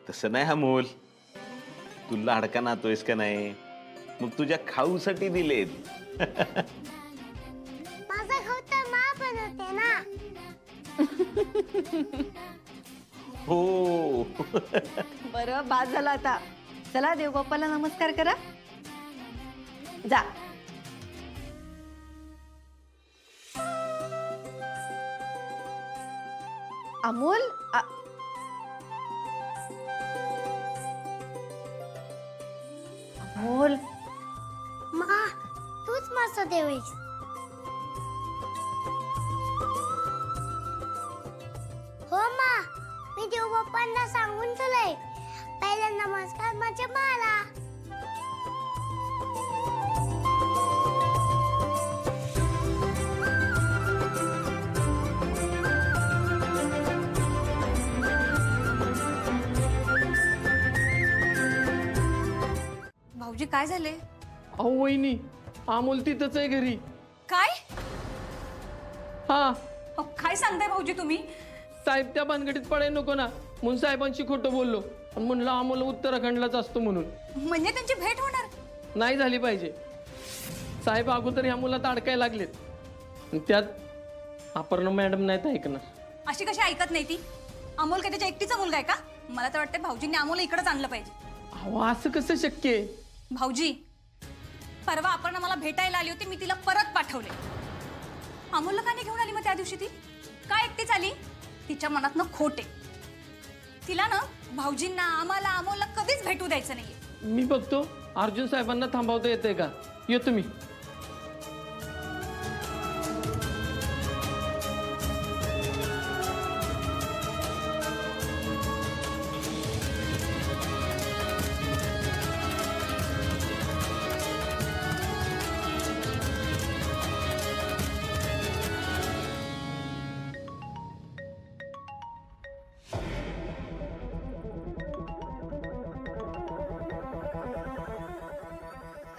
तसं नाही अमोल, तू लाडका नातोयस का नाही, मग तुझ्या खाऊसाठी दिलेत. माझा खाऊ तर मा बनवते ना. हो. बरं, बाद झाला आता. चला देवबाप्पाला नमस्कार करा. जा. अमोल, अमोल, मा तूच माझा देव आहेस. हो मा, मी देवबाप्पांना सांगून तुलाय पहिला नमस्कार माझ्या माला. भाऊजी काय झाले? अहो वहिनी, अमोल तिथंच आहे घरी. काय? हा, काय सांगताय भाऊजी तुम्ही? साहेब त्या भानगडीत पडाय नको ना म्हणून साहेबांशी खोटं बोललो आणि म्हणलं अमोल उत्तराखंडलाच असतो म्हणून. म्हणजे त्यांची भेट होणार नाही झाली पाहिजे. साहेब अगोदर ह्या मुलात अडकायला लागलेत आणि त्यात अपर्णा मॅडम नाहीत ऐकणार. अशी कशी ऐकत नाही ती? अमोल काय त्याच्या एकटीचा मुलगा आहे का? मला तर वाटतं भाऊजींनी अमोल इकडेच आणलं पाहिजे. अहो असं कसं शक्य आहे? भाऊजी, परवा अपर्णा मला भेटायला आली होती, मी तिला परत पाठवले. अमोलला का नाही घेऊन आली मग त्या दिवशी ती? काय एकटीच आली? तिच्या मनातनं खोट आहे. तिला ना भाऊजींना, आम्हाला, अमोलला कधीच भेटू द्यायचं नाहीये. मी बघतो अर्जुन साहेबांना थांबवता येते का. येतो मी.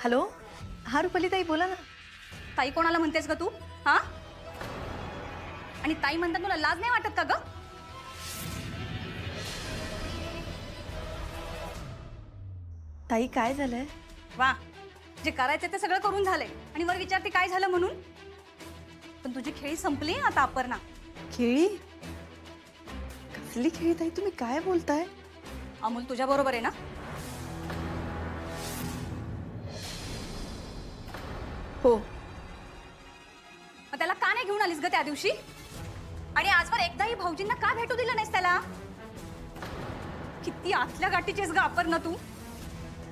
हॅलो. हा रुपालीताई, बोला ना. ताई कोणाला म्हणतेस का तू? हा? आणि ताई म्हणतात तुला लाज नाही वाटत का ग? ताई काय झालंय? वा, जे करायचं ते सगळं करून झालंय आणि वर विचारते काय झालं म्हणून. पण तुझी खेळी संपली आता अपर्णा. खेळी? कसली खेळी ताई, तुम्ही काय बोलताय? अमोल तुझ्या बरोबर आहे ना? हो. मग त्याला का नाही घेऊन आलीस ग त्या दिवशी? आणि आजवर एकदाही भाऊजींना का भेटू दिलं नाहीस त्याला? किती आतल्या गाठीचीस ग अपर्णा तू.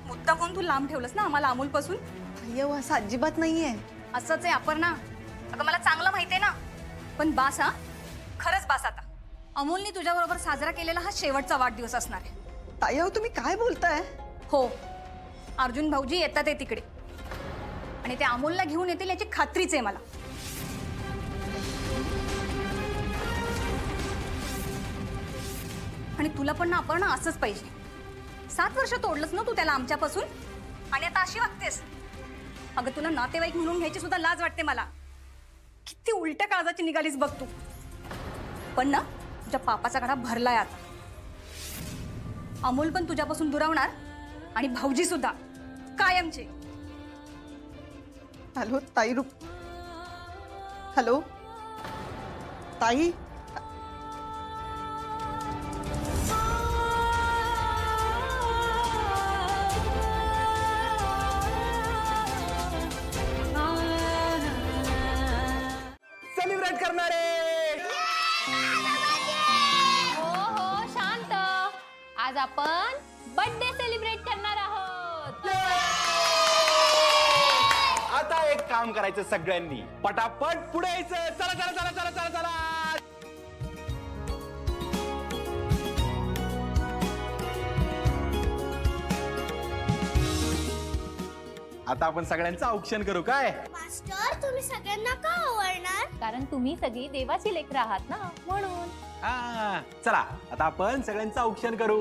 मुद्दा कोण तू लांब ठेवलंस ना आम्हाला अमोल पासून. अय्यो, असं अजिबात नाहीये. असंच आहे अपर्णा. अगं मला चांगलं माहितीये ना. पण बास हा, खरंच बास आता. अमोलने तुझ्याबरोबर साजरा केलेला हा शेवटचा वाढदिवस असणार आहे. ताई अहो, तुम्ही काय बोलताय? हो, अर्जुन भाऊजी येतात आहे तिकडे आणि ते अमोलला घेऊन येतील याची खात्रीच आहे मला. आणि तुला पण ना अपर्णा असंच पाहिजे. 7 वर्ष तोडलंस ना तू त्याला आमच्यापासून आणि आता अशी वागतेस. अगं तुला नातेवाईक म्हणून घ्यायची सुद्धा लाज वाटते मला. किती उलट्या काळजाची निघालीस बघ तू. पण ना तुझ्या पापाचा गडा भरलाय आता. अमोल पण तुझ्यापासून दुरावणार आणि भाऊजी सुद्धा कायमचे. हॅलो ताई. हॅलो ताई. सेलिब्रेट करणारे. हो हो, शांत. आज आपण बर्थडे सेलिब्रेट करणार आहोत. आता एक काम करायचं सगळ्यांनी, पटापट पुढे यायचं. चला चला चला चला चला चला. आता आपण सगळ्यांचं औक्षण करू काय? मास्टर, तुम्ही सगळ्यांना का आवडणार? कारण तुम्ही सगळी देवाची लेकरं आहात ना, म्हणून. हा, चला आता आपण सगळ्यांचं औक्षण करू.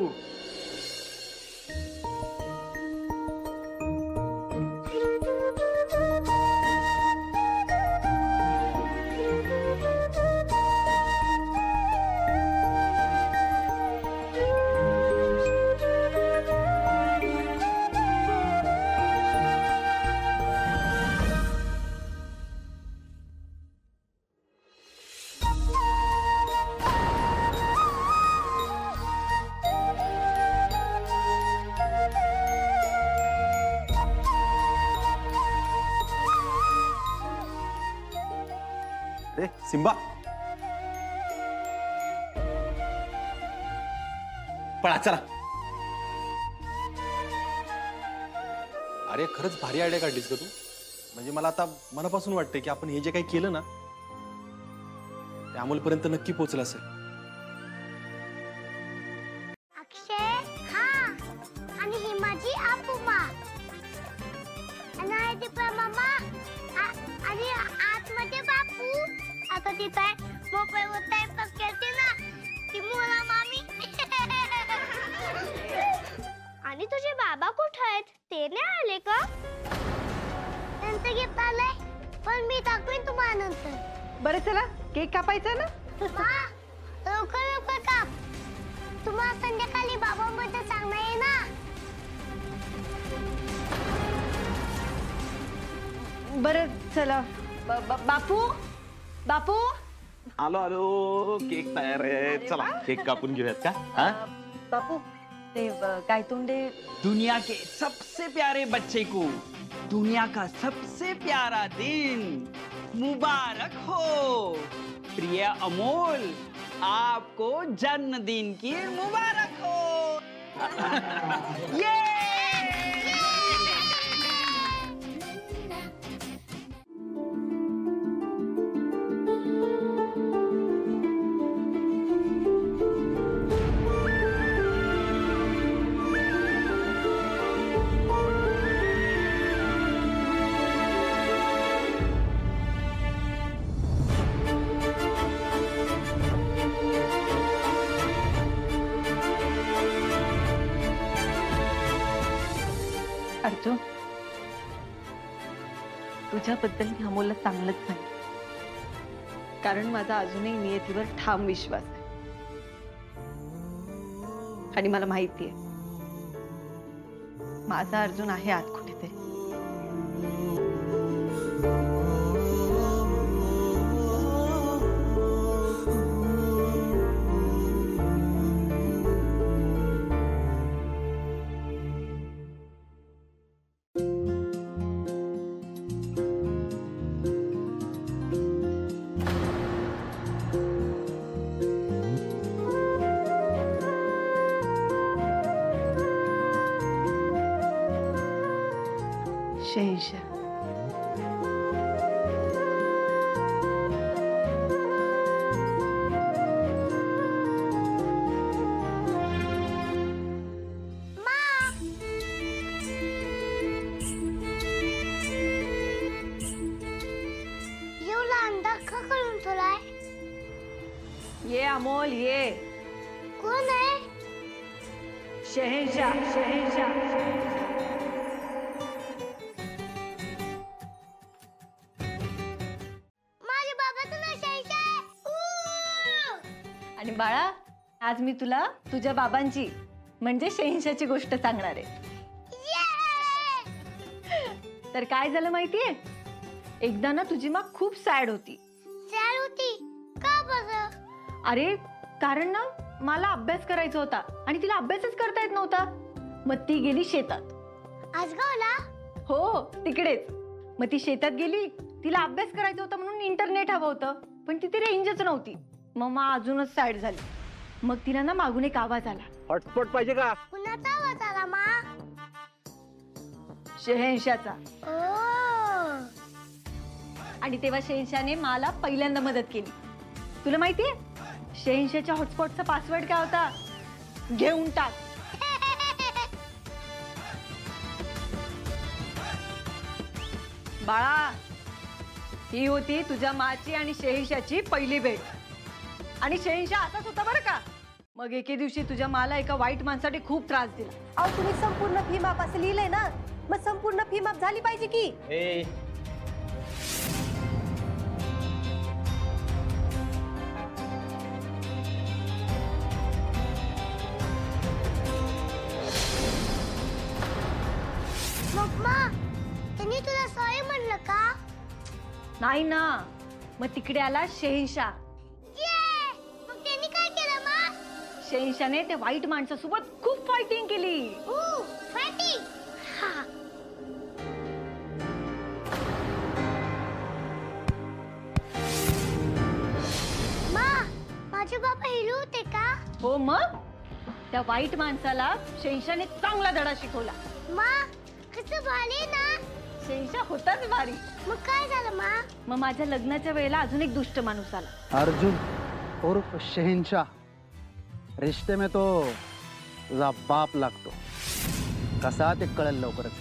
ए सिम्बा, पळा चला. अरे खरंच भारी आयडिया काढलीस का तू. म्हणजे मला आता मनापासून वाटतंय की आपण हे जे काही केलं ना ते अमोलपर्यंत नक्की पोहोचलं असेल. अक्षय हा आणि ही माझी आपुमा आणि दीपा मामा आणि आतमध्ये बापू. आता तिथे मोबाईलवर टाइमपास करते ना ती मुला मामी. आणि तुझे बाबा कुठे आहेत ते नाही आले का? त्यांचं गिफ्ट आलंय पण मी दाखवेन तुम्हाला नंतर. बरं चला केक कापायचा ना. मा, लवकर लवकर काप. तुम्हाला संध्याकाळी बाबांबद्दल सांगणार आहे ना. बरं चला बापू बापू. आलो आलो, केक तयार आहे. चला केक कापून घेऊयात का? हा बापू ते काय तोंडे. दुनिया के सबसे प्यारे बच्चे को दुनिया का सबसे प्यारा दिन मुबारक हो. प्रिय अमोल, आपको जन्मदिन की मुबारक हो. ये अर्जुन, तुझ्याबद्दल मी अमोलला चांगलंच सांगितलं, कारण माझा अजूनही नियतीवर ठाम विश्वास आहे. आणि मला माहितीये माझा अर्जुन आहे आत कुठेतरी. शहेनशाह, एवढा अंदाज का करून तुलाय? ये अमोल ये. कोण आहे? शहेनशाह शहेनशाह. माझे बाबा तुला शहंशाह. आणि बाळा, आज मी तुला तुझ्या बाबांची म्हणजे शहेनशाहची गोष्ट सांगणार आहे. तर काय झालं माहितीये, एकदा ना तुझी माँ खूप सॅड होती. सॅड होती का बरं? अरे कारण ना मला अभ्यास करायचा होता आणि तिला अभ्यासच करता येत नव्हता. मग ती गेली शेतात. आजगावला? हो तिकडेच. मग ती शेतात गेली, तिला अभ्यास करायचा होता म्हणून इंटरनेट हवं होतं, पण तिथे रेंजच नव्हती. मग मा अजूनच सॅड झाली. मग तिला ना मागून एक आवाज आला, हॉटस्पॉट पाहिजे का? कुणाचा आवाज आला मा? शहेनशाहचा. ओ, आणि तेव्हा शहेनशाहने मला पहिल्यांदा मदत केली. तुला माहितीये शहेनशाहच्या हॉटस्पॉटचा पासवर्ड काय होता? घेऊन टाक. बाळा, ही होती तुझ्या माची आणि शहेनशाहची पहिली भेट. आणि शहेनशाह असाच होता बरं का. मग एके दिवशी तुझ्या माला एका वाईट माणसाने खूप त्रास दिला. अहो तुम्ही संपूर्ण फी माफ असं लिहिलंय ना, मग संपूर्ण फी माफ झाली पाहिजे की. मम्मा त्यांनी तुला सॉरी म्हणलं का? नाही ना. मग तिकडे आला शहेनशाह. मग त्यांनी काय केलं मा? शहेनशाहने त्या वाईट माणसासोबत खूप फायटिंग केली. फायटिंग. माझे बाबा हिरो होते का? हो मग त्या वाईट माणसाला शहेनशाने चांगला धडा शिकवला. मा कसं भारी ना. शहेनशा होताच भारी. मग काय झालं मा? मग माझ्या लग्नाच्या वेळेला अजून एक दुष्ट माणूस आला. अर्जुन उर्फ शहेनशाह. रिश्ते में तो तुझा बाप लागतो. कसा ते कळेल लवकरच.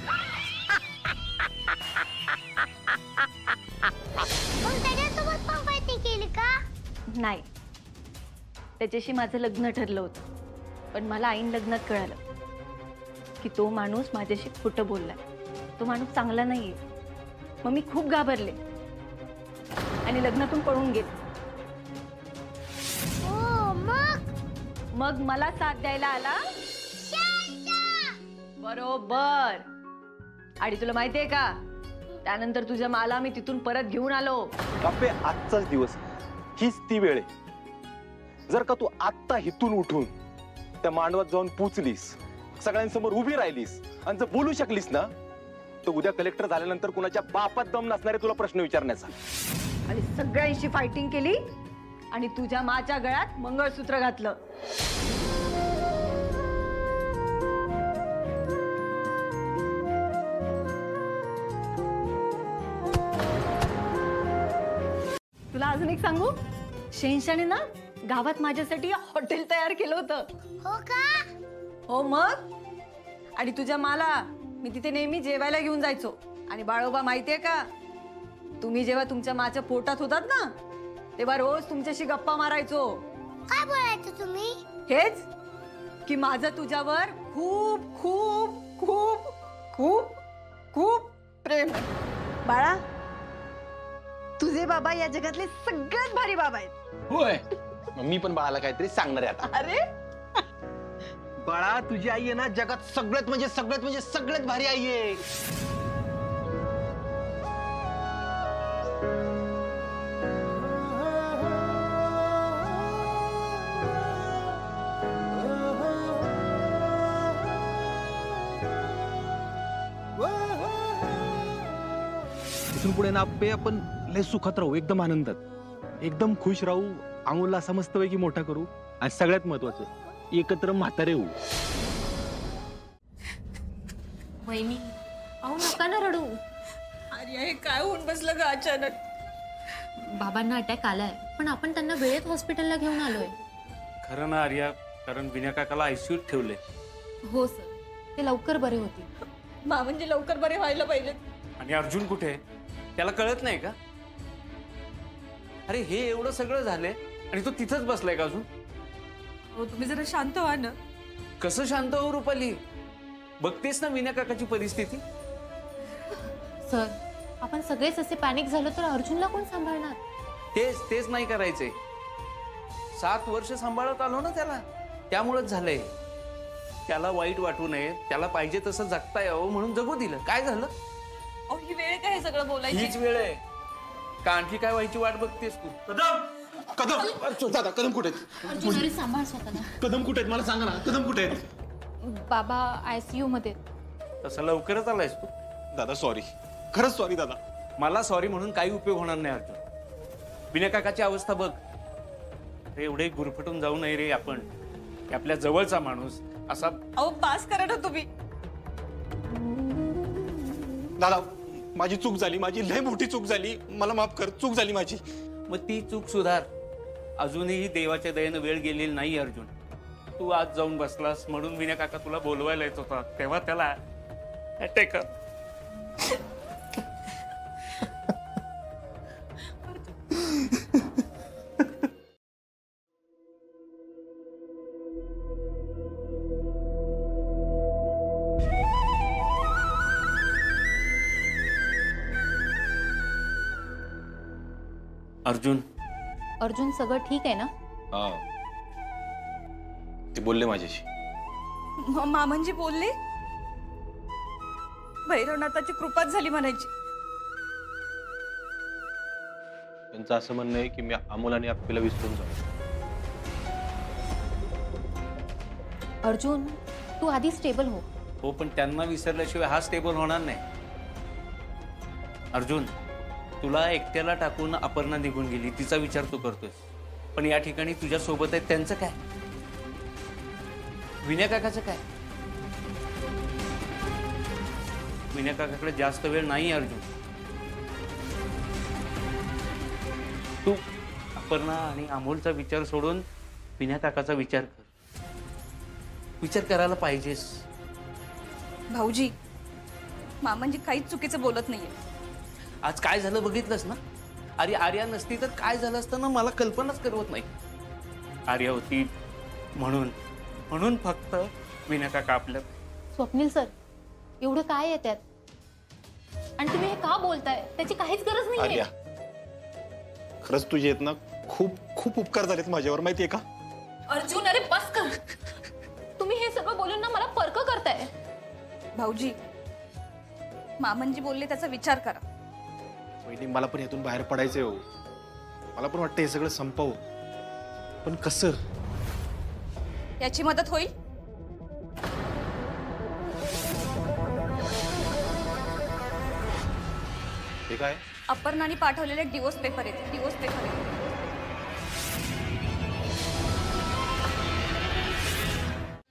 मग त्याच्यासोबत पण फायटिंग केली का? नाही, त्याच्याशी माझं लग्न ठरलं होतं. पण मला ऐन लग्नात कळालं की तो माणूस माझ्याशी खोटं बोललाय. तो माणूस चांगला नाहीये. मग मी खूप घाबरले आणि लग्नातून पळून गेले. हो मग मला साथ द्यायला आला बरोबर. आणि तुला माहितीये का, त्यानंतर तुझ्या माला मी तिथून परत घेऊन आलो. बापे आजचाच दिवस, हीच ती वेळ आहे. जर का तू आत्ता हिथून उठून त्या मांडवात जाऊन पोचलीस, सगळ्यांसमोर उभी राहिलीस आणि जर बोलू शकलीस ना, तर उद्या कलेक्टर झाल्यानंतर कुणाच्या बापात दम नसणार आहे तुला प्रश्न विचारण्याचा. आणि सगळ्यांशी फायटिंग केली आणि तुझ्या माच्या गळ्यात मंगळसूत्र घातलं. तुला अजून एक सांगू, शहेनशाने ना गावात माझ्यासाठी हॉटेल तयार केलं होतं. हो का? हो मग. आणि तुझ्या माला मी तिथे नेहमी जेवायला घेऊन जायचो. आणि बाळोबा माहितीये का, तुम्ही जेव्हा तुमच्या माच्या पोटात होतात ना, तेव्हा रोज तुमच्याशी गप्पा मारायचो. काय बोलायचं तुम्ही? हेच की माझं तुझ्यावर खूप खूप खूप खूप खूप प्रेम आहे. बाळा, तुझे बाबा या जगातले सगळ्यात भारी बाबा आहेत. होय, मी पण बाळाला काहीतरी सांगणार आहे आता. अरे बाळा, तुझी आई आहे ना जगात सगळ्यात भारी आई आहे. इथून पुढे ना आप्पे आपण लय सुखात राहू, एकदम आनंदात, एकदम खुश राहू. अमोलला असा मस्तपैकी मोठा करू आणि सगळ्यात महत्वाचं, एकत्र म्हातारे होऊ. वहिनी, अहो नका ना रडू. अरे हे काय होऊन बसलं ग अचानक? बाबांना अटॅक आलाय, पण आपण त्यांना वेळेत हॉस्पिटलला घेऊन आलोय. खरं ना आर्या, कारण विना काकाला आयसीयूत ठेवले. हो सर, ते लवकर बरे होतील. मा म्हणजे लवकर बरे व्हायला पाहिजे. आणि अर्जुन कुठे? त्याला कळत नाही का? अरे हे एवढं सगळं झालंय आणि तो तिथंच बसलाय का अजून? हो, तुम्ही जरा शांत व्हा ना. कसं शांत हो रुपाली? बघतेस ना विना काकाची परिस्थिती. सर, आपण सगळेच असे पॅनिक झालो तर अर्जुनला कोण सांभाळणार? तेच नाही करायचंय. 7 वर्ष सांभाळत आलो ना त्याला, त्यामुळेच झालंय. त्याला वाईट वाटू नये, त्याला पाहिजे तसं जगता यावं म्हणून जगू दिलं. काय झालं? ही वेळ काय हे सगळं बोलायची? हीच वेळ आहे का आणखी काय व्हायची वाट बघतेस तू? दादा, कदम कुठे आहेत? अर्जुन, अरे सांभाळ स्वतःला. कदम कुठे आहेत मला सांगा ना. कदम कुठे आहेत? बाबा आयसीयू मध्ये. तसं लवकरच आलायस तू? दादा सॉरी, खरंच सॉरी दादा. मला सॉरी म्हणून काही उपयोग होणार नाही अर्जुन. विना काकाची अवस्था बघ. रे एवढे गुरफटून जाऊ नये रे आपण. आपल्या जवळचा माणूस असा. अहो पास करा ना तुम्ही. दादा, माझी चूक झाली, माझी लय मोठी चूक झाली, मला माफ कर. चूक झाली माझी. मग ती चूक सुधार. अजूनही देवाच्या दयेनं वेळ गेलेली नाही अर्जुन. तू आज जाऊन बसलास म्हणून विना काका तुला बोलवायला येत होता, तेव्हा त्याला अटॅक. अर्जुन सगळं ठीक आहे ना? ते बोलले माझ्याशी. मामांजी बोलले? भैरवनाथाची कृपाच झाली म्हणायची. त्यांचं असं म्हणणं आहे की मी अमोल आणि आप्पीला विसरून जाऊ. अर्जुन, तू आधी स्टेबल हो. हो, पण त्यांना विसरल्याशिवाय हा स्टेबल होणार नाही. अर्जुन, तुला एकट्याला टाकून अपर्णा निघून गेली, तिचा विचार तू करतोय. पण या ठिकाणी तुझ्या सोबत आहेत त्यांचं काय? विनय काकाचं काय? विनय काकाकडे जास्त वेळ नाही अर्जुन. तू अपर्णा आणि अमोलचा विचार सोडून विनय काकाचा विचार कर. विचार करायला पाहिजेस. भाऊजी, मामांजी काहीच चुकीचं बोलत नाहीये. आज काय झालं बघितलंस ना? अरे आर्या नसती तर काय झालं असतं ना, मला कल्पनाच करवत नाही. आर्या होती म्हणून म्हणून फक्त विनय काका आपल्या. स्वप्नील सर, एवढं काय आहे त्यात? आणि तुम्ही हे का बोलताय? त्याची काहीच गरज नाही. आर्या, खरंच तुझे आहेत ना खूप खूप उपकार झालेत माझ्यावर, माहितीये का? अर्जुन, अरे बस कर. तुम्ही हे सगळं बोलून ना मला परक करताय. भाऊजी, मामांजी बोलले त्याचा विचार करा. वहिनी, मला पण यातून बाहेर पडायचंय हो. मला पण वाटतं हे सगळं संपवं, पण कसं? याची मदत होईल? हे काय? अपर्णाने पाठवलेले डिवोर्स पेपर आहेत. डिवोर्स पेपर आहेत.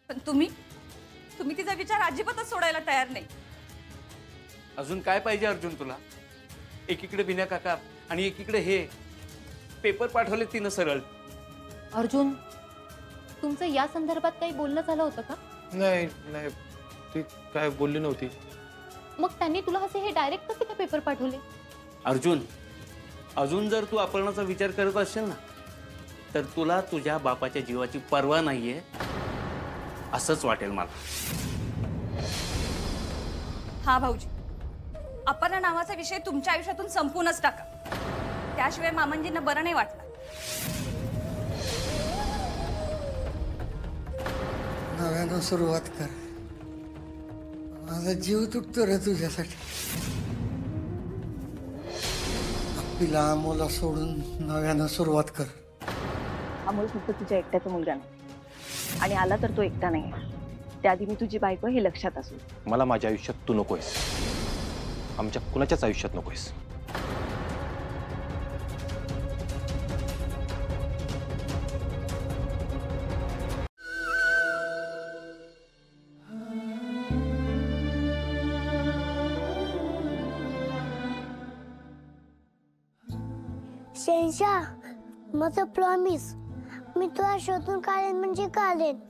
पण तुम्ही तिचा विचार अजिबातच सोडायला तयार नाही. अजून काय पाहिजे अर्जुन तुला? एकीकडे विनय काका आणि एकीकडे हे पेपर पाठवले तिनं सरळ. अर्जुन, तुमचं या संदर्भात काही बोलणं झालं होतं का? नाही नाही, ती काय बोलली नव्हती. मग त्यांनी तुला असे हे डायरेक्ट कसे काय पेपर पाठवले? अर्जुन, अजून जर तू अपर्णाचा विचार करत असेल ना, तर तुला तुझ्या बापाच्या जीवाची पर्वा नाहीये असंच वाटेल मला. हा भाऊजी, अपर्णा नावाचा विषय तुमच्या आयुष्यातून संपूनच टाका. त्याशिवाय मामांजींना बरं नाही वाटणार. नव्यानं सुरुवात कर. माझा जीव तुटतो रे तुझ्यासाठी. आपल्याला अमोलला सोडून नव्यानं सुरुवात कर. अमोल फक्त तुझ्या एकट्याचा मुलगा नाही, आणि आला तर तो एकटा नाही. त्याआधी मी तुझी बायको हे लक्षात असू. मला माझ्या आयुष्यात तू नकोयस. आमच्या कुणाच्याच आयुष्यात नकोयस. शहनशाह, माझं प्रॉमिस, मी तुला शोधून काढेन म्हणजे काढेन.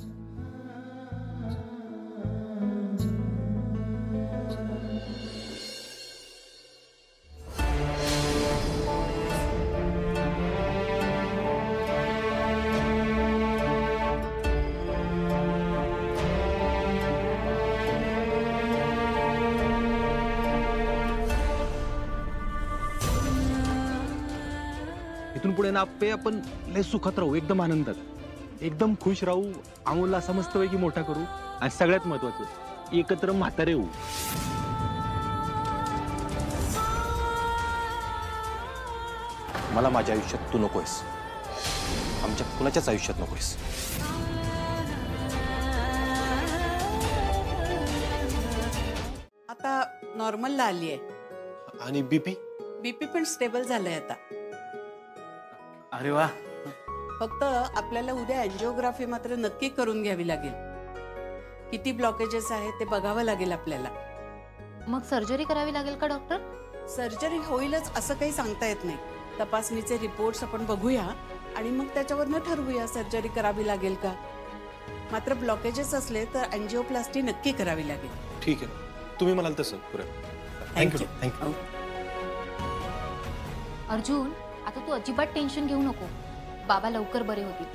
इथून पुढे ना आप्पे आपण लय सुखात राहू, एकदम आनंदात, एकदम खुश राहू. अमोलला असा मस्तपैकी मोठा करू, आणि सगळ्यात महत्वाचं एकत्र म्हातारे होऊ. मला माझ्या आयुष्यात तू नकोयस. आमच्या कुणाच्याच आयुष्यात नकोयस. आता नॉर्मलला आली आहे. आणि बीपी पण स्टेबल झालंय आता. अरे वा. फक्त आपल्याला उद्या एंजिओग्राफी मात्र नक्की करून घ्यावी लागेल. किती ब्लॉकेजेस आहेत ते बघावं लागेल आपल्याला. मग सर्जरी करावी लागेल का डॉक्टर? सर्जरी होईलच असं काही सांगता येत नाही. तपासणीचे रिपोर्ट्स आपण बघूया आणि मग त्याच्यावरनं ठरवूया सर्जरी करावी लागेल का. मात्र ब्लॉकेजेस असले तर एंजिओप्लास्टी नक्की करावी लागेल. ठीक आहे, तुम्ही म्हणाल तसं. थँक्यू. थँक्यू. अर्जुन, आता तू अजिबात टेन्शन घेऊ नको. बाबा लवकर बरे होतील.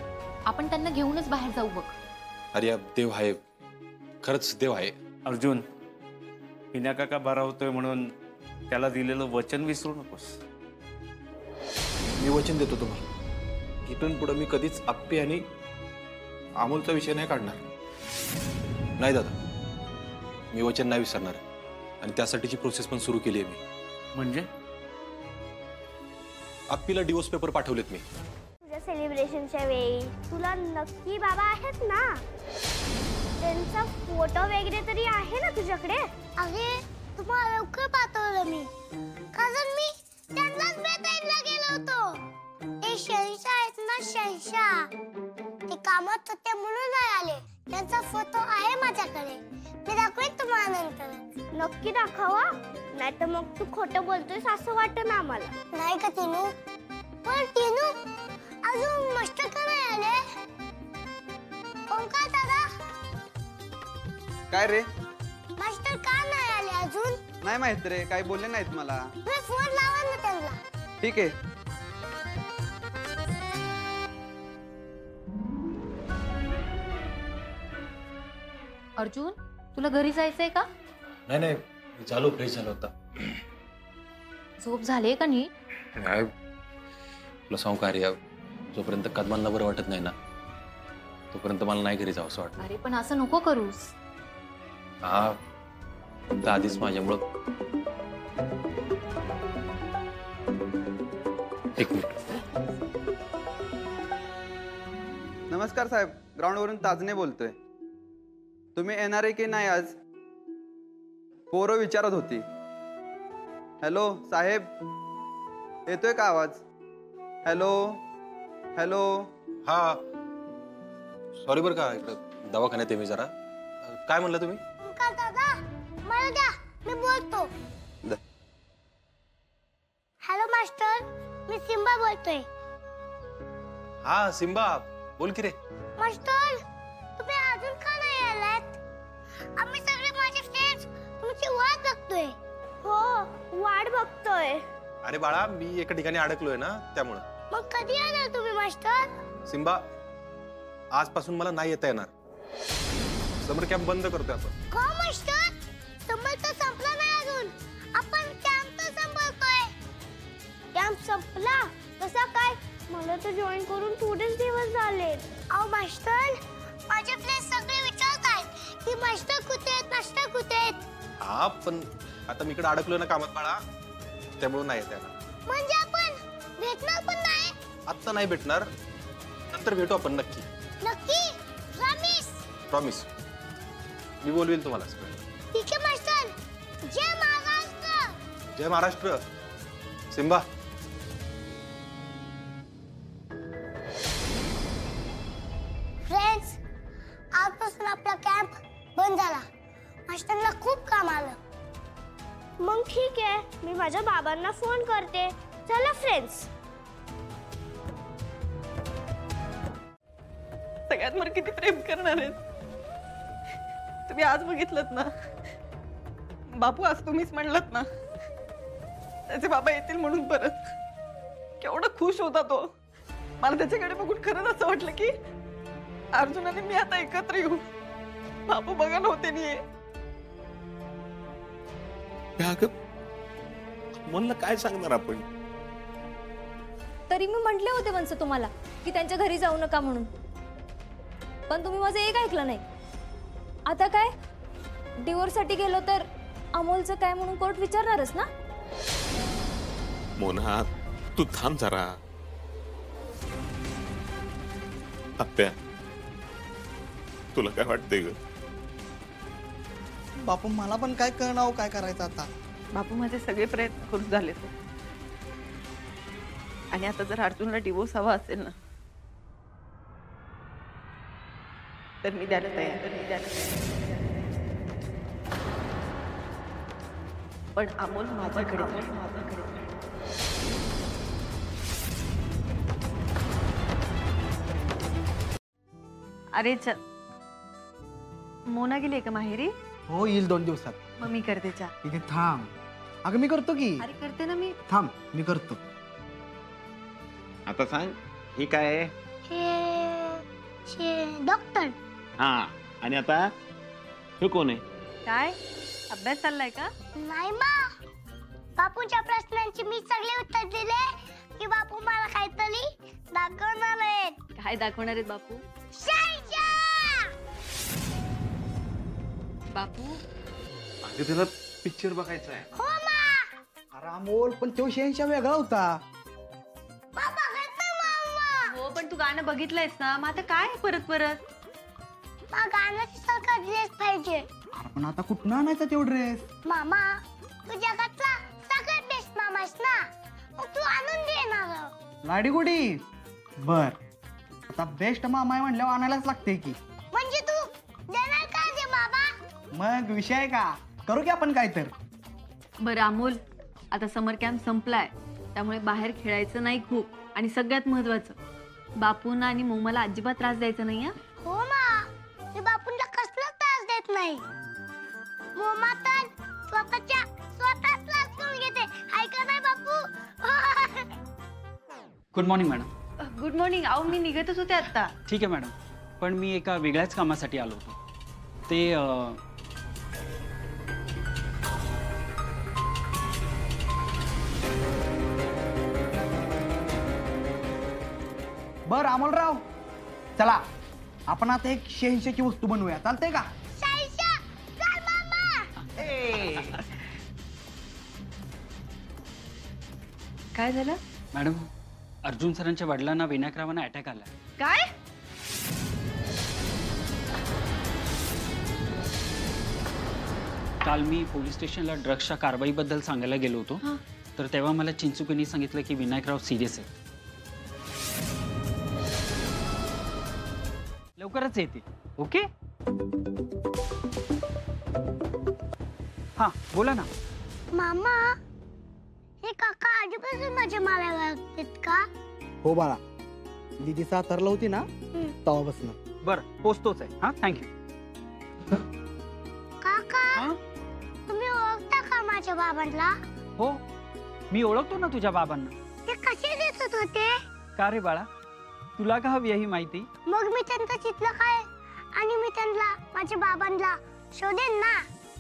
आपण त्यांना घेऊनच बाहेर जाऊ बघ. अरे देव आहे, खरंच देव आहे. अर्जुन, विनय काका बरा होतोय म्हणून त्याला दिलेलं वचन विसरू नकोस. मी वचन देतो तुम्हाला, इथून पुढे मी कधीच आप्पे आणि अमोलचा विषय नाही काढणार. नाही दादा, मी वचन नाही विसरणार, आणि त्यासाठीची प्रोसेस पण सुरू केली आहे मी. म्हणजे आप्पीला डिवोर्स पेपर पाठवलेत मी. तुझ्या सेलिब्रेशनच्या वेळी तुला नक्की बाबा आहेत ना? त्यांचा फोटो वगैरे तरी आहे ना तुझ्याकडे? अरे तुम्हाला लवकर पाठवलं मी, कारण मी त्यांनाच भेटायला गेलो होतो. ते शहनशाह आहेत ना शहंशाह. ते कामात होते म्हणून नाही आले. त्यांचा फोटो आहे माझ्याकडे. मी दाखवेन तुम्हाला नंतर. नक्की दाखवा, नाहीतर मग तू खोटं बोलतोयस असं वाटतं ना आम्हाला. नाही का टिनू? पण टिनू अजून मास्टर का नाही आले? ओंकार दादा, काय रे? मास्टर का नाही आले अजून? नाही माहित रे, काही बोलले नाहीत मला. तुम्ही फोन लावा ना त्यांना. ठीक आहे. अर्जुन, तुला घरी जायचंय का? नाही नाही, मी चालू फ्रेश झालो होता. झोप झाली का नीट? काय तुला सांगू का रे, जोपर्यंत कदमांना बरं वाटत नाही ना तोपर्यंत मला नाही घरी जावंसं वाटत. अरे पण असं नको करूस. हा तर आधीच माझ्यामुळं. एक मिनिट. नमस्कार साहेब, ग्राउंडवरून ताजने बोलतोय. तुम्ही येणार आहे की नाही आज? पोरं विचारत होती. हॅलो साहेब, येतोय का आवाज? Hello hello. हा सॉरी बरं का, इकडं दवाखान्यात आहे मी जरा. काय म्हणलं तुम्ही? ओंकार दादा, मला द्या, मी बोलतो. हॅलो मास्टर, मी सिम्बा बोलतोय. हा सिम्बा, बोल की रे. मास्टर, तुम्ही अजून का नाही आलात? आम्ही सगळे माझे फ्रेंड्स तुमची वाट बघतोय. हो, वाट बघतोय. अरे बाळा, मी एका ठिकाणी अडकलोय ना, त्यामुळं. मग कधी येणार तुम्ही मास्टर? सिम्बा, आजपासून मला नाही येता येणार. समर कॅम्प बंद करतोय आपण. का मास्टर? समर तर संपला नाही अजून. आपण कॅम्प तर संपवतोय. कॅम्प संपला? कसा काय? मला तर जॉईन करून थोडेच दिवस झाले. अहो मास्टर, माझे फ्रेंड्स सगळे विचारतायत की मास्टर कुठे आहेत, मास्टर कुठे आहेत. हा पण आता मी इकडे अडकलोय ना कामात बाळा, त्यामुळे नाही येता येणार. म्हणजे आपण भेटणार पण नाही? आत्ता नाही भेटणार, नंतर भेटू आपण नक्की. नक्की? प्रॉमिस? प्रॉमिस. मी बोलवेल तुम्हाला. ठीक आहे मास्टर. जय महाराष्ट्र. जय महाराष्ट्र. सिम्बा. फ्रेंड्स, आजपासून आपला कॅम्प बंद झाला. मास्टरला खूप काम आलं. मग ठीक आहे, मी माझ्या बाबांना फोन करते. चला फ्रेंड्स. सगळ्यांवर किती प्रेम करणार आहेत तुम्ही. आज बघितलंत ना, बापू आज तुम्हीच म्हणलात ना त्याचे बाबा येतील म्हणून परत. केवढा खुश होता तो. मला त्याच्याकडे बघून खरंच असं वाटलं की अर्जुन आणि मी आता एकत्र येऊ. बापू बघा नव्हते नाही. म्हणलं काय सांगणार आपण? तरी मी म्हटले होते वंस तुम्हाला की त्यांच्या घरी जाऊ नका म्हणून, पण तुम्ही माझं एक ऐकलं नाही. आता काय, डिवोर्स साठी गेलो तर अमोलचं काय म्हणून कोर्ट विचारणारच ना? मोना, तू थांब जरा. आत्या, तुला काय वाटतंय ग? बापू, मला पण काय कळणार काय करायचं आता. बापू माझे सगळे प्रयत्न करून झाले. आणि आता जर अर्जुनला डिवोर्स हवा असेल ना तर मी द्यायला तयार. पण अमोल माझ्याकडे. अरे चल, मोना गेली का माहेरी? हो, येईल 2 दिवसात. मग मी करते चहा. ठीक आहे, थांब. अगं मी करतो की. अरे करते ना मी. थांब, मी करतो. आता सांग, ही काय आहे? हे डॉक्टर. हा, आणि आता हे कोण आहे? काय अभ्यास चाललाय का? नाही मा, बापूंच्या प्रश्नांची मी सगळे उत्तर दिले की बापू मला काहीतरी दाखवणार आहेत. काय दाखवणार आहेत बापू? बापू, अगं त्याला पिक्चर बघायचा आहे. हो मा. अरे अमोल, पण तो शहंशाह वेगळा होता. हो, पण तू गाणं बघितलंयस ना, मग आता काय परत परत? गाण्याची सारखा ड्रेस पाहिजे. अरे पण आता कुठं आणायचा तो ड्रेस? मामा, तू जगातला सगळ्यात बेस्ट मामास ना, मग तू आणून दे ना. लाडीगुडी, बर, आता बेस्ट मामा आहे म्हणल्यावर आणायलाच लागते की. म्हणजे तू देणार का जे बाबा? मग विषय का, करू की आपण काय तर. बरं अमोल, आता समर कॅम्प संपलाय, त्यामुळे बाहेर खेळायचं नाही खूप. आणि सगळ्यात महत्वाचं, बापूंना आणि मोमाला अजिबात त्रास द्यायचा नाही. हो मा, मी बापूंना कसला त्रास देत नाही. मोमा तर स्वतः त्रास करून घेते, ऐका नाही बापू. Good morning madam. Good morning. अहो मी निघतच होते आता. ठीक आहे मॅडम, पण मी एका वेगळ्याच कामासाठी आलो होतो. ते बर अमोलराव, चला आपण आता एक 86ची वस्तू बनवूया, चालतंय का? काय झालं मॅडम, अर्जुन सरांच्या वडिलांना विनायकरावांना अटॅक आला. काय? काल मी पोलीस स्टेशनला ड्रग्सच्या कारवाईबद्दल सांगायला गेलो होतो, तर तेव्हा मला चिंचुकीने सांगितलं की विनायकराव सिरियस आहे. लवकरच येते. ओके. हा बोला ना. मामा, हे काका आधीपासून माझ्या माला लागतात का? हो बाळा, दीदी सातारला होती ना तेव्हापासून. बरं, पोचतोच आहे. हा, थँक्यू. काका, तुम्ही ओळखता का माझ्या बाबांना? हो, मी ओळखतो ना तुझ्या बाबांना. ते कसे दिसत होते? का रे बाळा, तुला का हवी ही माहिती? मग मी त्यांचं चित्र काय आणि मी त्यांना माझ्या बाबांना शोधेन ना.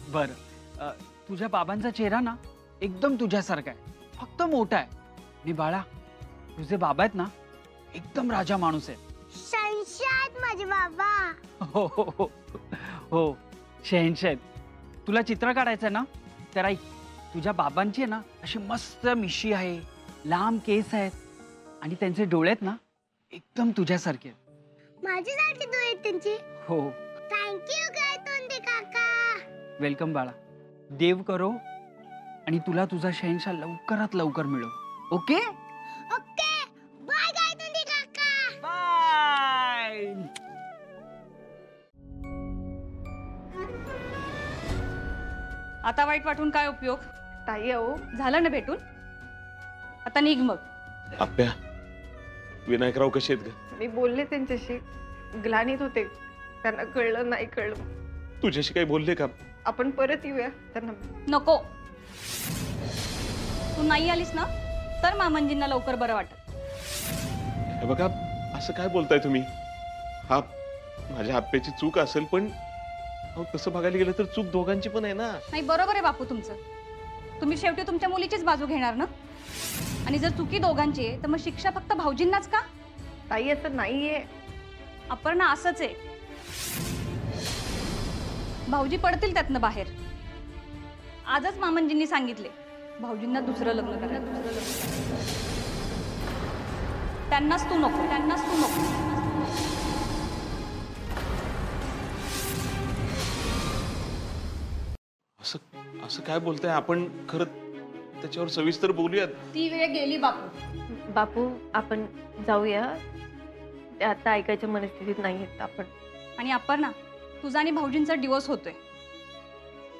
बरं, तुझ्या बाबांचा चेहरा ना एकदम तुझ्यासारखा आहे, फक्त मोठा आहे. आणि बाळा, तुझे बाबा आहेत ना एकदम राजा माणूस आहेत. शहंशाह आहेत माझे बाबा. हो हो हो हो, शहंशाह आहेत. तुला चित्र काढायचं आहे ना, तर ऐक, तुझ्या बाबांची आहे ना अशी मस्त मिशी आहे, लांब केस आहेत आणि त्यांचे डोळे आहेत ना एकदम तुझ्यासारखे आहेत. माझ्यासारखे डोळे आहेत त्यांची. हो. थँक्यू काय तोंडे काका. वेलकम बाळा. देव करो आणि तुला तुझा शहंशाह लवकरात लवकर मिळो. ओके. ओके, बाय काय तोंडे काका. बाय. आता वाईट वाटून काय उपयोग? ताई अहो, झालं ना भेटून, आता निघ मग. आप्या, विनायकराव कसे आहेत ग? मी बोलले त्यांच्याशी, ग्लानीत होते, त्यांना कळलं नाही कळलं. तुझ्याशी काही बोलले का? आपण परत येऊया त्यांना. नको, तू नाही आलीस ना तर मामांजींना लवकर बरं वाटत. हे बघा, असं काय बोलताय तुम्ही? हा माझ्या आप्याची चूक असेल, पण तसं बघायला गेलं तर चूक दोघांची पण आहे ना. नाही, बरोबर आहे बापू तुमचं. तुम्ही शेवटी तुमच्या मुलीचीच बाजू घेणार ना. आणि जर चुकी दोघांची आहे तर मग शिक्षा फक्त भाऊजींनाच का? ताई असं नाहीये. अपर्णा, असंच आहे. भाऊजी पडतील त्यातनं बाहेर. आजच मामांजींनी सांगितले भाऊजींना दुसरं लग्न करायला. त्यांनाच तू नको, त्यांनाच तू नको. असं काय बोलताय आपण? खरं त्याच्यावर सविस्तर बोलूयात. ती वेळ गेली बापू. बापू, आपण जाऊया. ते आता ऐकायच्या मनस्थितीत नाहीयेत आपण. आणि अपर्णा, तुझा आणि भाऊजींचा डिवोर्स होतोय.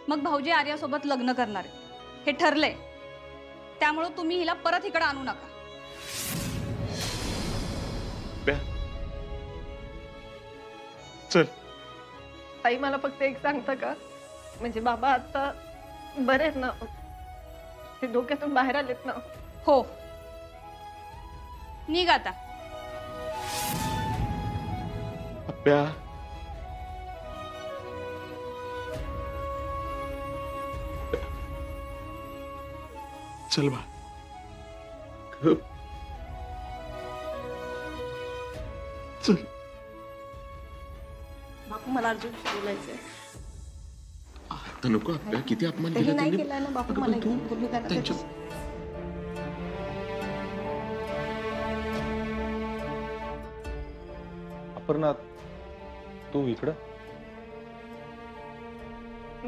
मग भाऊजी आर्यासोबत लग्न करणार आहे हे ठरलंय. त्यामुळे तुम्ही हिला परत इकडे आणू नका. चल ताई, मला फक्त एक सांगता का? म्हणजे बाबा आता बरे आहेत ना? ते डोक्यातून बाहेर आलेत ना? हो, निघ आता. आप्या, चल बा. चल. बापू, मला अर्जुन बोलायचंय. आता नको आप्या, किती अपमान केला नाही त्यांनी. केला ना बापू. मला बोलू द्या ना. त्यांच्या अपर्णा, तू इकडं?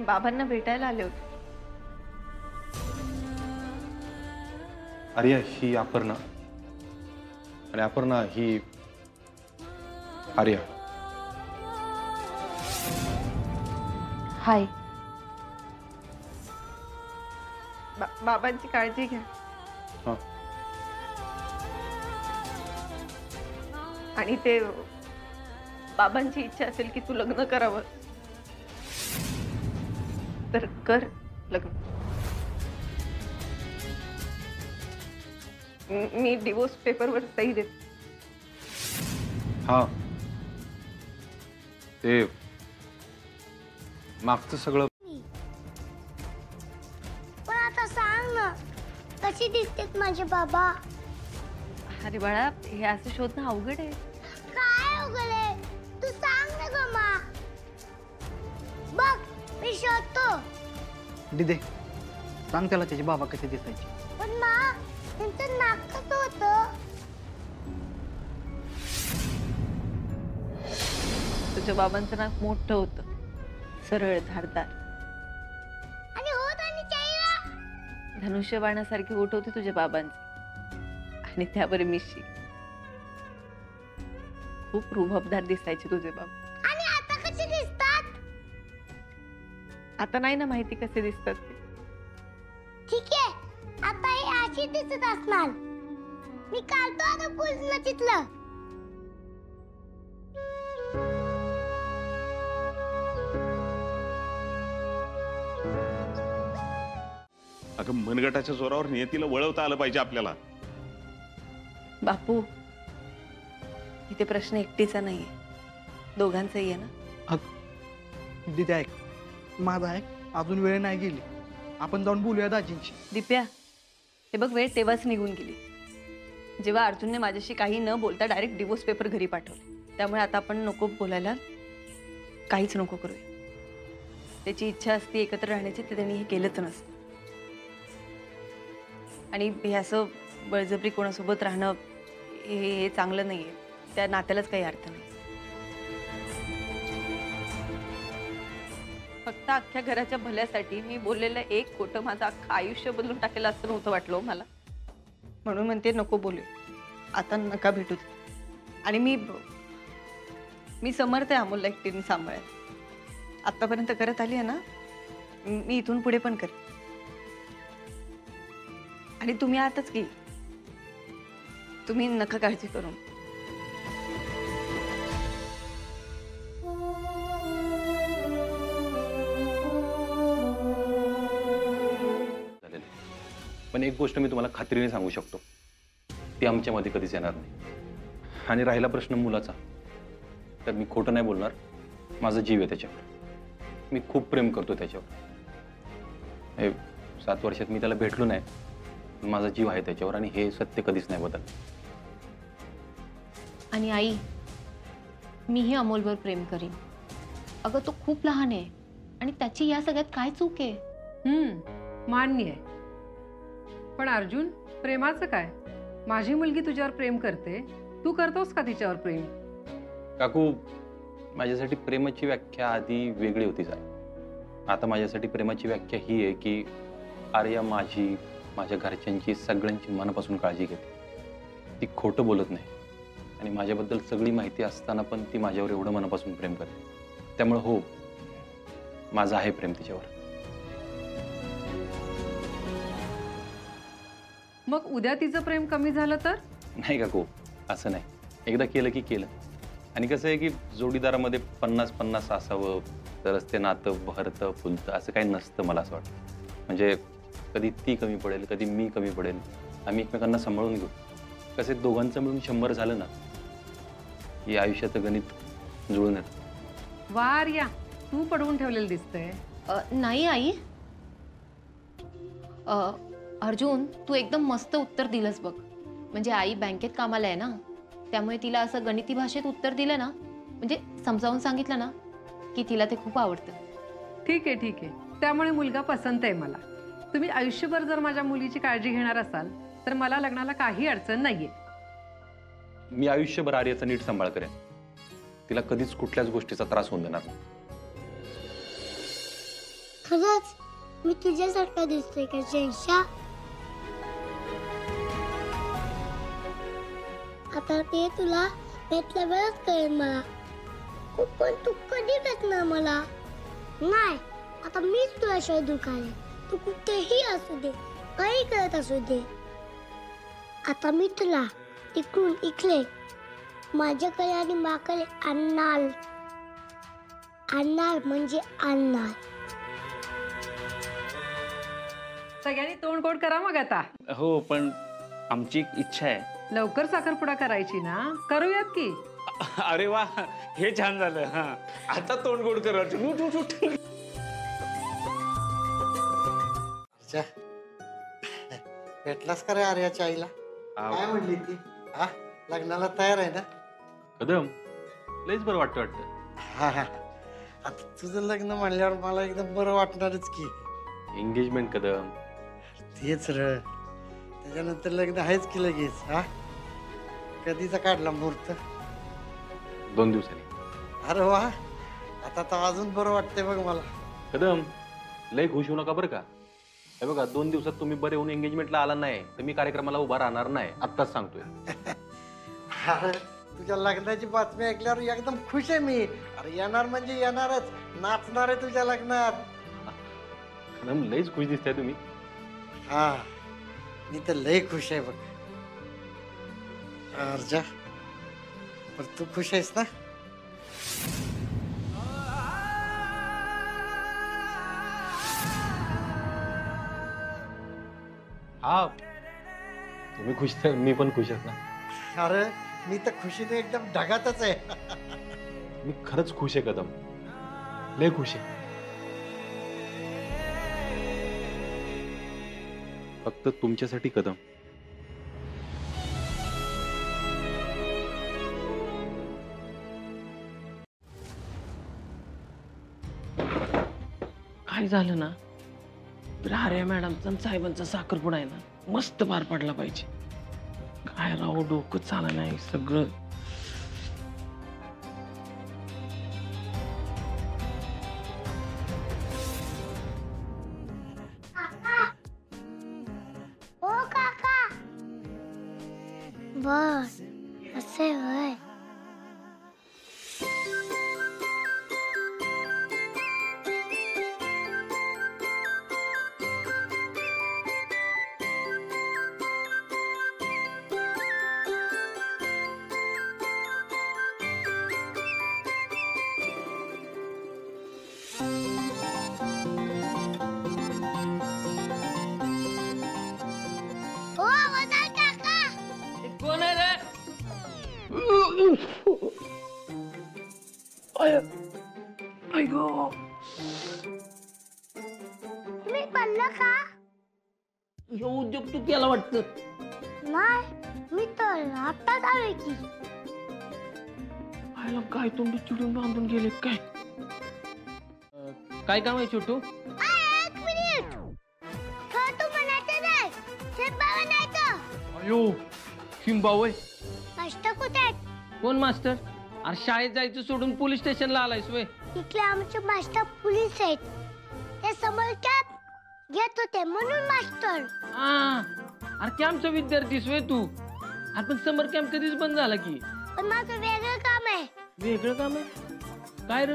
बाबांना भेटायला आले होते. अरे ही अपर्णा, आणि अपर्णा ही आर्या. हाय. बाबांची काळजी घ्या. हा. आणि ते बाबांची इच्छा असेल की तू लग्न करावं तर कर लग्न. मी डिवोर्स पेपरवर सही देते. हा, ते मागचं सगळं. पण आता सांग ना, कशी दिसतेत माझे बाबा? अरे बाळा, हे असं शोधणं अवघड आहे. काय अवघड आहे? तू सांग ना ग मा. बघ, मी शोधतो. दिदे सांग त्याला त्याचे बाबा कसे दिसायचे. पण मा, त्यांचं नाक कसं होतं? तुझ्या बाबांचं नाक मोठं होतं, सरळ धारदार. आणि होत आणि चेहरा धनुष्यबाणासारखी ओठ होती तुझ्या बाबांची. आणि त्यावर मिशी. खूप रुबाबदार दिसायचे तुझे बाबा. आणि आता कसे दिसतात? आता नाही ना माहिती कसे दिसतात ते. ठीक आहे, आता हे अशी दिसत असणार. मी काढतो आता पूर्ण चित्र. अगं मनगटाच्या जोरावर नियतीला वळवता आलं पाहिजे आपल्याला. बापू, इथे प्रश्न एकटीचा नाहीये, दोघांचाही आहे ना. दिदे ऐक, माझा ऐक, अजून वेळ नाही गेली. आपण जाऊन बोलूया दाजींशी. दिप्या, हे बघ, वेळ तेव्हाच निघून गेली जेव्हा अर्जुनने माझ्याशी काही न बोलता डायरेक्ट डिवोर्स पेपर घरी पाठवले. त्यामुळे आता आपण नको बोलायला, काहीच नको करूया. त्याची इच्छा असती एकत्र राहण्याची, ते त्यांनी हे केलंच नसतं. आणि हे असं बळजबरी कोणासोबत राहणं हे चांगलं नाहीये. त्या नात्यालाच काही अर्थ नाही. फक्त अख्ख्या घराच्या भल्यासाठी मी बोललेलं एक खोटं माझं अख्खं आयुष्य बदलून टाकेलं असं नव्हतं वाटलं मला. म्हणून म्हणते नको बोलू, आता नका भेटू. आणि मी समर्थ आहे अमोलला एकटीने सांभाळायला. आतापर्यंत करत आली आहे ना, मी इथून पुढे पण करेन. आणि तुम्ही आताच की, तुम्ही नका काळजी करू. पण एक गोष्ट मी तुम्हाला खात्रीने सांगू शकतो, ती आमच्यामध्ये कधीच येणार नाही. आणि राहिला प्रश्न मुलाचा, तर मी खोटं नाही बोलणार. माझा जीव आहे त्याच्यावर. मी खूप प्रेम करतो त्याच्यावर. हे 7 वर्षात मी त्याला भेटलो नाही, माझा जीव आहे त्याच्यावर. आणि हे सत्य कधीच नाही बदललं. आणि आई, मीही अमोलवर प्रेम करीन. अगं तो खूप लहान आहे आणि त्याची या सगळ्यात काय चूक आहे? मान्य आहे. पण अर्जुन, प्रेमाचं काय? माझी मुलगी तुझ्यावर प्रेम करते, तू करतोस का तिच्यावर प्रेम? काकू, माझ्यासाठी प्रेमाची व्याख्या आधी वेगळी होती जरा. आता माझ्यासाठी प्रेमाची व्याख्या ही आहे की आर्या माझी, माझ्या घरच्यांची, सगळ्यांची मनापासून काळजी घेते. ती खोटं बोलत नाही आणि माझ्याबद्दल सगळी माहिती असताना पण ती माझ्यावर एवढं मनापासून प्रेम करते. त्यामुळे हो, माझं आहे प्रेम तिच्यावर. मग उद्या तिचं प्रेम कमी झालं तर? नाही काकू, असं नाही. एकदा केलं की केलं. आणि कसं आहे की जोडीदारामध्ये 50-50 असावं तरच ते नातं बहरतं फुलतं, असं काही नसतं मला असं वाटतं. म्हणजे कधी ती कमी पडेल, कधी मी कमी पडेल, आम्ही एकमेकांना सांभाळून घेऊ. कसे दोघांचं मिळून 100 झालं ना, की आयुष्याचं गणित जुळून येतं. वार या, तू पडवून ठेवलेलं दिसतंय. नाही आई. अर्जुन, तू एकदम मस्त उत्तर दिलंस बघ. म्हणजे आई बँकेत कामाला आहे ना, त्यामुळे तिला असं गणिती भाषेत उत्तर दिलं ना, म्हणजे समजावून सांगितलं ना, की तिला ते खूप आवडतं. ठीक आहे, ठीक आहे. त्यामुळे मुलगा पसंत आहे मला. तुम्ही आयुष्यभर जर माझ्या मुलीची काळजी घेणार असाल तर मला लग्नाला काही अडचण नाहीये. मी आयुष्यभर आर्याचा नीट सांभाळ करेन. तिला कधीच कुठल्याच गोष्टीचा त्रास होऊन देणार नाही. खरंच मी तुझ्यासारखा दिसतोय का शहेनशाह? आता ते तुला भेटल्या वेळच कळेल मला. पण तू कधी भेटणार मला? नाही, आता मीच तुला शोधून काढेन. तू कुठेही असू दे, काही करत असू दे. आता मी तुला इकडून इकडे माझ्याकडे आणि माकडे आणणार. आणणार म्हणजे आणणार. सगळ्यांनी तोंड गोड करा मग आता. हो, पण आमची एक इच्छा आहे. लवकर साखरपुडा करायची ना, करूयात की. अरे वा, हे छान झालं. हा, आता तोंड गोड करायचं. भेटलास का रे आर्याच्या आईला? काय म्हणली ती? हा, लग्नाला तयार आहे ना? कदम, लयच बरं वाटतं. हा हा, आता तुझं लग्न म्हणल्यावर मला एकदम बरं वाटणारच की. एंगेजमेंट कदम. तेच र, त्याच्यानंतर लग्न आहेच की लगेच. हा, कधीचा काढला मुहूर्त? 2 दिवसांनी. अरे वा, आता तर अजून बरं वाटतंय बघ मला. कदम, लय खुश होऊ नका बरं का. हे बघा, 2 दिवसात तुम्ही बरे होऊन एंगेजमेंटला आला नाही तर मी कार्यक्रमाला उभा राहणार नाही, आत्ताच सांगतोय. अरे, तुझ्या लग्नाची बातमी ऐकल्यावर एकदम खुश आहे मी. अरे येणार म्हणजे येणारच, नाचणार आहे तुझ्या लग्नात. कदम, लयच खुश दिसताय तुम्ही. हा, मी तर लय खुश आहे बघ. अर्जा, पण तू खुश आहेस ना? हा, तुम्ही खुश तर मी पण खुश आहे ना. अरे, मी तर खुशीने एकदम ढगातच आहे. मी खरंच खुश आहे कदम, लय खुश आहे. फक्त तुमच्यासाठी कदम. काय झालं ना, तर आर्या मॅडमचा आणि साहेबांचा साखरपुडा आहे ना, मस्त पार पडला पाहिजे. काय राव, डोकं चाला नाही सगळं. हो काका. बर, असे होय. हो, वडाल काका. कोण आहे रे? मी पडलं का? हे उद्योग तू केला वाटतं. नाही, मी तर आताच आलोय की. आयला काय तोंड चिडून बांधून गेले काय? काय काम आहे छोटू? एक मिनिट. छोटू म्हणायचं नाही, शेंबा म्हणायचं. अयो, शिंबावय. मास्टर कुठे आहेत? कोण मास्टर? अरे शाळेत जायचं सोडून पोलीस स्टेशनला आलायस वे. इथले आमचे मास्टर पोलीस आहेत. ते समोर कॅप घेत होते म्हणून मास्टर. अरे ते आमचा विद्यार्थीस वे तू. अरे पण समर कॅम्प कधीच बंद झाला की. पण माझं वेगळं काम आहे. वेगळं काम आहे? काय रे?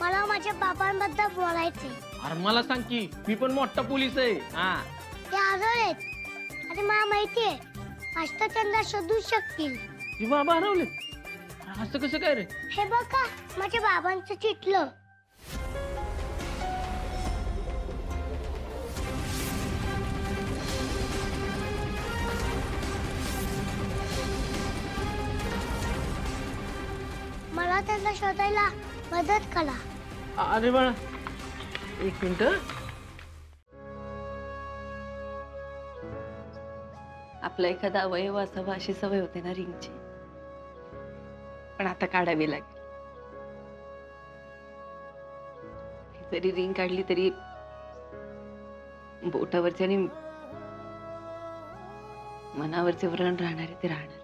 मला माझ्या बाबांबद्दल बोलायचंय. अरे मला सांग की, मी पण मोठा पोलीस आहे. ते हरवलेत. आणि मला माहितीये मास्टर त्यांना शोधू शकतील. ती बाबा हरवले? असं कसं काय रे? हे बघा, माझ्या बाबांचं चिठलं. मला त्यांना शोधायला मदत करा. अरे बाळा, एक मिनिट. आपला एखादा अवयव असावा अशी सवय होते ना रिंगची, पण आता काढावी लागेल. जरी रिंग काढली तरी बोटावरचे आणि मनावरचे व्रण राहणारे ते राहणार.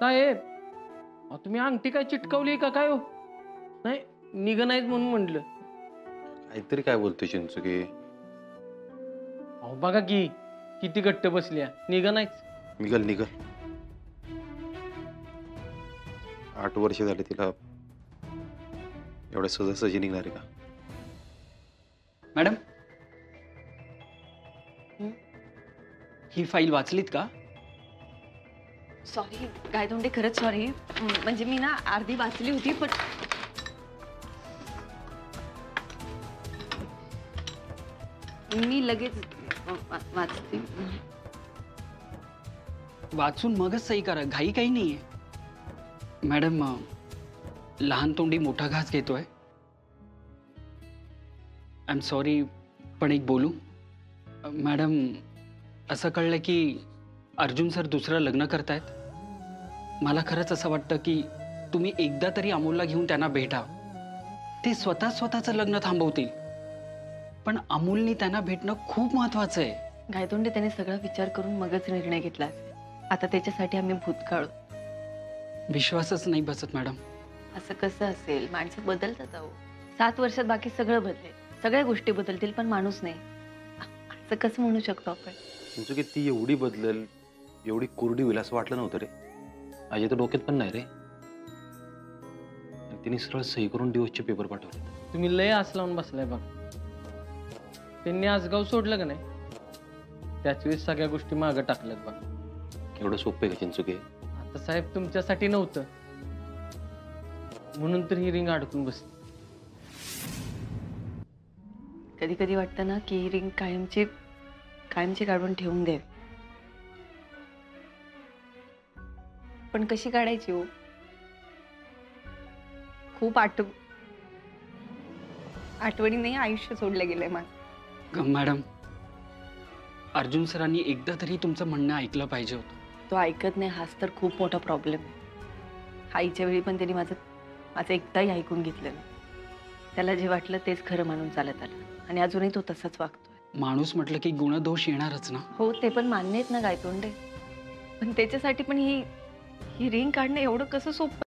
साहेब, तुम्ही अंगठी काय चिटकावली का काय हो? नाही, निघ नाहीत म्हणून म्हटलं. काहीतरी काय बोलतोय चिंचुके? अहो बघा की किती गट्ट बसल्या, निघा नाहीच. निघल निघल. 8 वर्ष झाले तिला, एवढ्या सहजासहजी निघणार आहे का? मॅडम, ही फाईल वाचलीत का? सॉरी गायतोंडे, खरंच सॉरी. म्हणजे मी ना अर्धी वाचली होती, पण मी लगेच वाचते. वाचून मगच सही करा, घाई काही नाहीये. मॅडम, लहान तोंडी मोठा घास घेतोय. आय एम सॉरी, पण एक बोलू? मॅडम, असं कळलं की अर्जुन सर दुसरं लग्न करतायत. मला खरंच असं वाटतं की तुम्ही एकदा तरी अमोलला घेऊन त्यांना भेटा. ते स्वतःचं लग्न थांबवतील, पण अमोलनी त्यांना भेटणं खूप महत्वाचं आहे. गायतोंडे, त्याने सगळा विचार करून मगच निर्णय घेतला असेल. आता त्याच्यासाठी आम्ही भूतकाळ. विश्वासच नाही बसत मॅडम. असं कसं असेल? माणसं बदलतात अहो. 7 वर्षात बाकी सगळं बदलेल, सगळ्या गोष्टी बदलतील, पण माणूस नाही. असं कसं म्हणू शकतो आपण? चिंचुके, ती एवढी बदलल, एवढी कोरडी होईल असं वाटलं नव्हतं रे. माझ्या तर डोक्यात पण नाही रे. तिने सरळ सही करून डिवोर्सचे पेपर पाठवले. तुम्ही लय आस लावून बसलाय बघ. त्यांनी आजगाव सोडलं का नाही, त्याच वेळेस सगळ्या गोष्टी मागं टाकल्यात बघ. एवढं सोपं आहे का चिंचुके? आता साहेब तुमच्यासाठी नव्हतं, म्हणून तर ही रिंग अडकून बसली. कधी कधी वाटतं ना की ही रिंग कायमची काढून ठेवून द्यावी. पण कशी काढायची हो? खूप आठवणीने आयुष्य सोडलं गेलंय माझं. मॅडम, अर्जुन सरांनी एकदा तरी तुमचं म्हणणं ऐकलं पाहिजे होतं. तो ऐकत नाही, हाच तर खूप मोठा प्रॉब्लेम आहे. आईच्या वेळी पण त्यांनी माझं एकदाही ऐकून घेतलं नाही. त्याला जे वाटलं तेच खरं मानून चालत आलं, आणि अजूनही तो तसाच वागतोय. माणूस म्हटलं की गुणदोष येणारच ना. हो, ते पण मान्य आहेत ना गायतोंडे, पण त्याच्यासाठी पण ही रिंग काढणं एवढं कसं सोपं?